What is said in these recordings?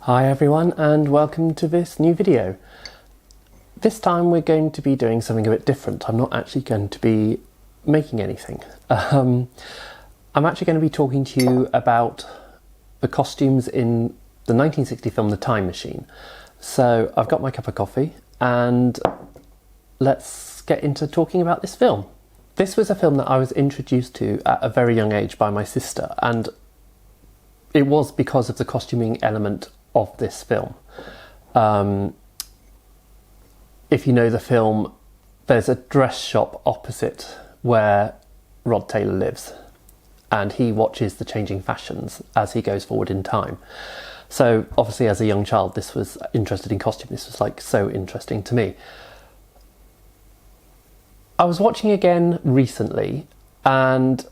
Hi everyone and welcome to this new video. This time we're going to be doing something a bit different. I'm not actually going to be making anything. I'm actually going to be talking to you about the costumes in the 1960 film The Time Machine. So I've got my cup of coffee and let's get into talking about this film. This was a film that I was introduced to at a very young age by my sister, and it was because of the costuming element of this film. If you know the film, there's a dress shop opposite where Rod Taylor lives, and he watches the changing fashions as he goes forward in time. So obviously as a young child, this was interested in costume. This was like so interesting to me. I was watching again recently and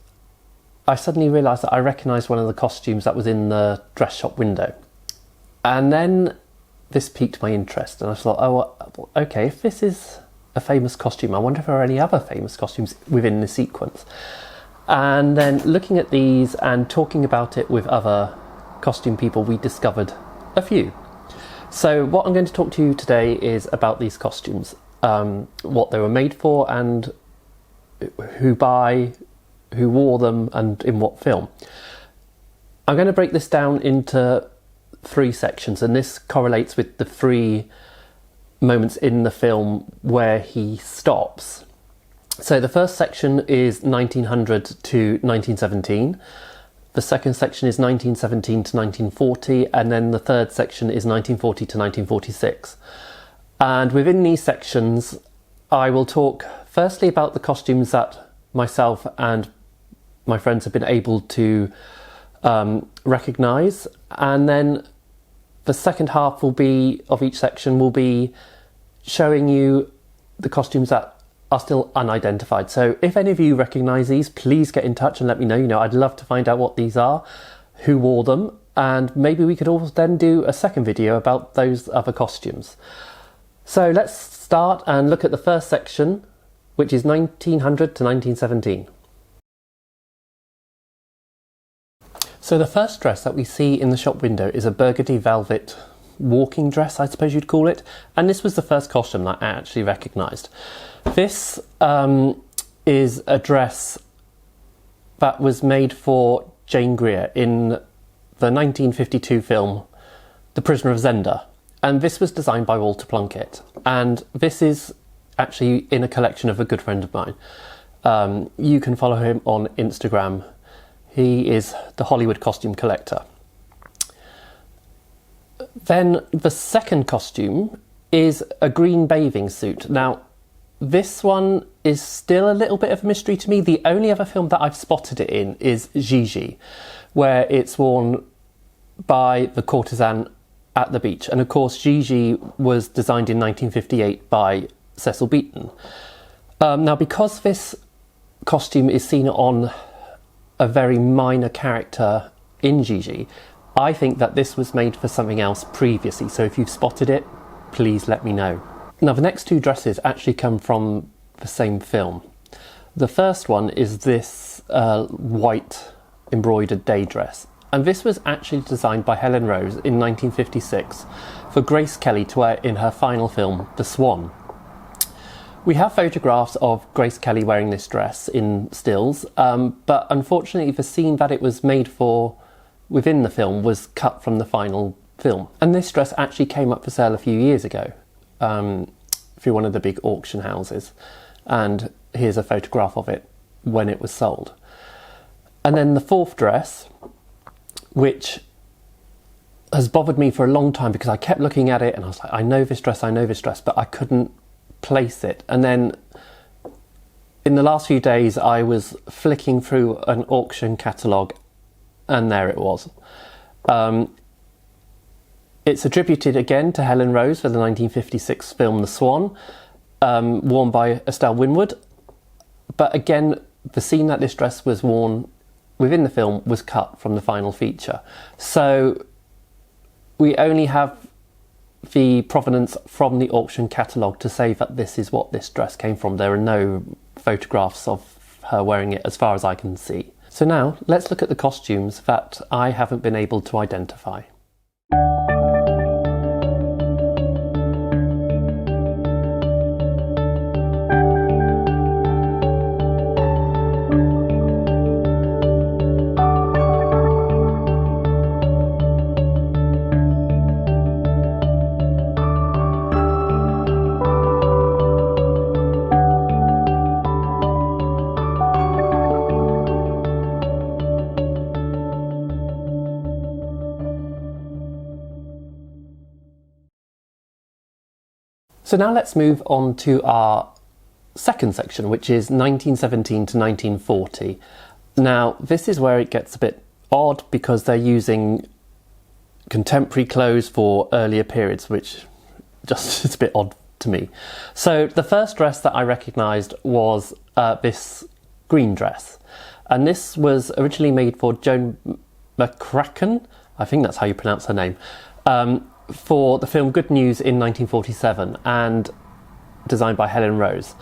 I suddenly realised that I recognised one of the costumes that was in the dress shop window. And then this piqued my interest and I thought, oh, okay, if this is a famous costume, I wonder if there are any other famous costumes within the sequence. And then looking at these and talking about it with other costume people, we discovered a few. So what I'm going to talk to you today is about these costumes, what they were made for and who wore them and in what film. I'm going to break this down into three sections, and this correlates with the three moments in the film where he stops. So the first section is 1900 to 1917. The second section is 1917 to 1940, and then the third section is 1940 to 1946. And within these sections, I will talk firstly about the costumes that myself and my friends have been able to recognise, and then the second half of each section will be showing you the costumes that are still unidentified. So if any of you recognise these, please get in touch and let me know. I'd love to find out what these are, who wore them, and maybe we could also then do a second video about those other costumes. So let's start and look at the first section, which is 1900 to 1917. So the first dress that we see in the shop window is a burgundy velvet walking dress, I suppose you'd call it. And this was the first costume that I actually recognised. This is a dress that was made for Jane Greer in the 1952 film The Prisoner of Zenda. And this was designed by Walter Plunkett. And this is actually in a collection of a good friend of mine. You can follow him on Instagram. He is the Hollywood costume collector. Then the second costume is a green bathing suit. Now, this one is still a little bit of a mystery to me. The only other film that I've spotted it in is Gigi, where it's worn by the courtesan at the beach. And of course, Gigi was designed in 1958 by Cecil Beaton. Now, because this costume is seen on a very minor character in Gigi, I think that this was made for something else previously. So if you've spotted it, please let me know. Now, the next two dresses actually come from the same film. The first one is this white embroidered day dress. And this was actually designed by Helen Rose in 1956 for Grace Kelly to wear in her final film, The Swan. We have photographs of Grace Kelly wearing this dress in stills, but unfortunately the scene that it was made for within the film was cut from the final film. And this dress actually came up for sale a few years ago through one of the big auction houses. And here's a photograph of it when it was sold. And then the fourth dress, which has bothered me for a long time because I kept looking at it and I was like, I know this dress, but I couldn't place it. And then in the last few days I was flicking through an auction catalogue and there it was. It's attributed again to Helen Rose for the 1956 film The Swan, worn by Estelle Winwood. But again, the scene that this dress was worn within the film was cut from the final feature. So we only have the provenance from the auction catalogue to say that this is what this dress came from. There are no photographs of her wearing it as far as I can see. So now let's look at the costumes that I haven't been able to identify. So now let's move on to our second section, which is 1917 to 1940. Now, this is where it gets a bit odd because they're using contemporary clothes for earlier periods, which just is a bit odd to me. So the first dress that I recognised was this green dress. And this was originally made for Joan McCracken, I think that's how you pronounce her name, for the film Good News in 1947 and designed by Helen Rose.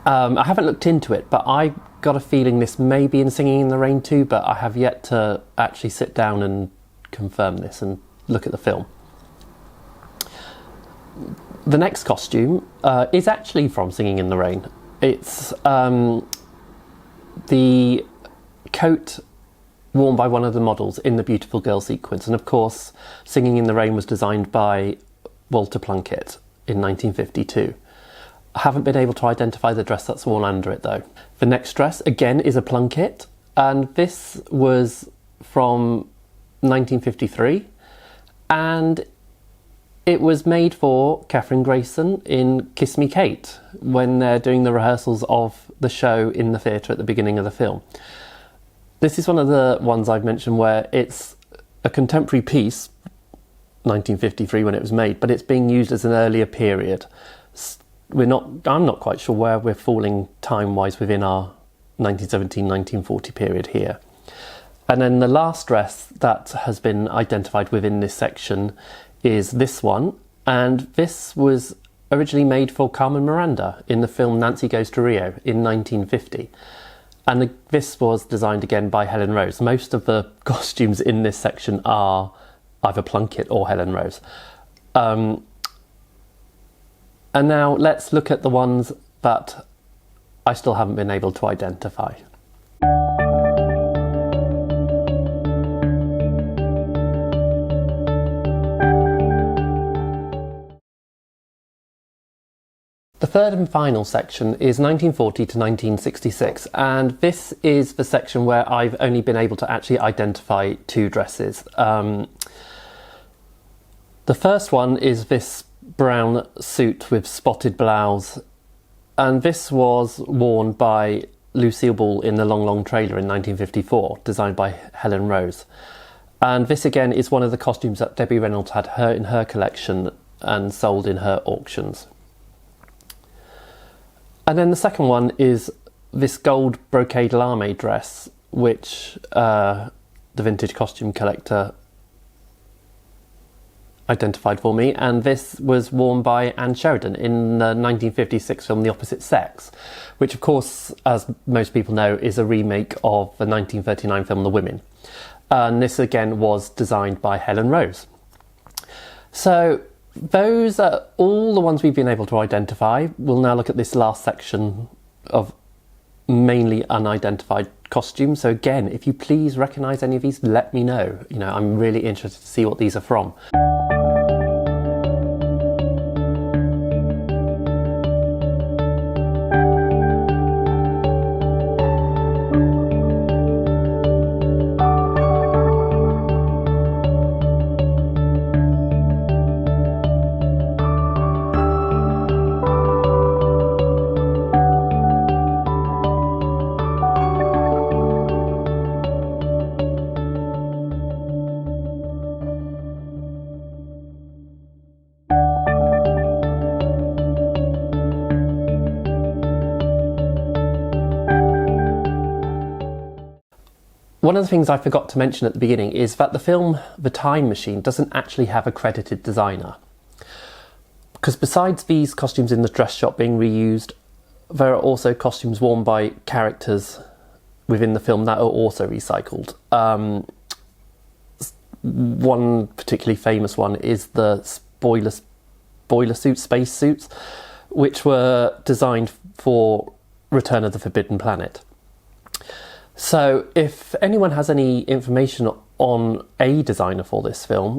I haven't looked into it, but I got a feeling this may be in Singing in the Rain too, but I have yet to actually sit down and confirm this and look at the film. The next costume is actually from Singing in the Rain. It's the coat worn by one of the models in the Beautiful Girl sequence, and of course Singing in the Rain was designed by Walter Plunkett in 1952. I haven't been able to identify the dress that's worn under it though. The next dress again is a Plunkett, and this was from 1953, and it was made for Kathryn Grayson in Kiss Me Kate when they're doing the rehearsals of the show in the theatre at the beginning of the film. This is one of the ones I've mentioned where it's a contemporary piece, 1953 when it was made, but it's being used as an earlier period. I'm not quite sure where we're falling time-wise within our 1917-1940 period here. And then the last dress that has been identified within this section is this one, and this was originally made for Carmen Miranda in the film Nancy Goes to Rio in 1950. And this was designed again by Helen Rose. Most of the costumes in this section are either Plunkett or Helen Rose. And now let's look at the ones that I still haven't been able to identify. The third and final section is 1940 to 1966, and this is the section where I've only been able to actually identify two dresses. The first one is this brown suit with spotted blouse, and this was worn by Lucille Ball in The Long Long Trailer in 1954, designed by Helen Rose. And this again is one of the costumes that Debbie Reynolds had in her collection and sold in her auctions. And then the second one is this gold brocade lame dress, which the vintage costume collector identified for me, and this was worn by Anne Sheridan in the 1956 film The Opposite Sex, which of course, as most people know, is a remake of the 1939 film The Women. And this again was designed by Helen Rose. So those are all the ones we've been able to identify. We'll now look at this last section of mainly unidentified costumes. So again, if you please recognise any of these, let me know. I'm really interested to see what these are from. One of the things I forgot to mention at the beginning is that the film The Time Machine doesn't actually have a credited designer. Because besides these costumes in the dress shop being reused, there are also costumes worn by characters within the film that are also recycled. One particularly famous one is the boiler suits, space suits, which were designed for Return of the Forbidden Planet. So if anyone has any information on a designer for this film,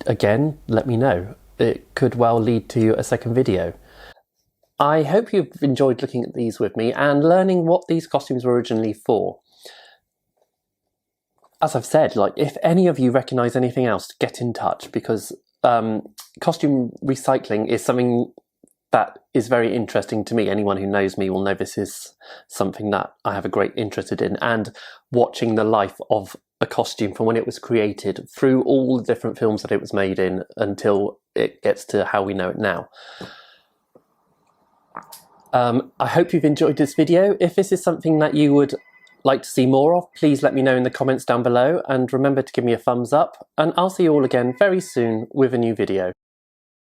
again, let me know. It could well lead to a second video. I hope you've enjoyed looking at these with me and learning what these costumes were originally for. As I've said, if any of you recognise anything else, get in touch, because costume recycling is something that is very interesting to me. Anyone who knows me will know this is something that I have a great interest in, and watching the life of a costume from when it was created through all the different films that it was made in until it gets to how we know it now. I hope you've enjoyed this video. If this is something that you would like to see more of, please let me know in the comments down below, and remember to give me a thumbs up, and I'll see you all again very soon with a new video.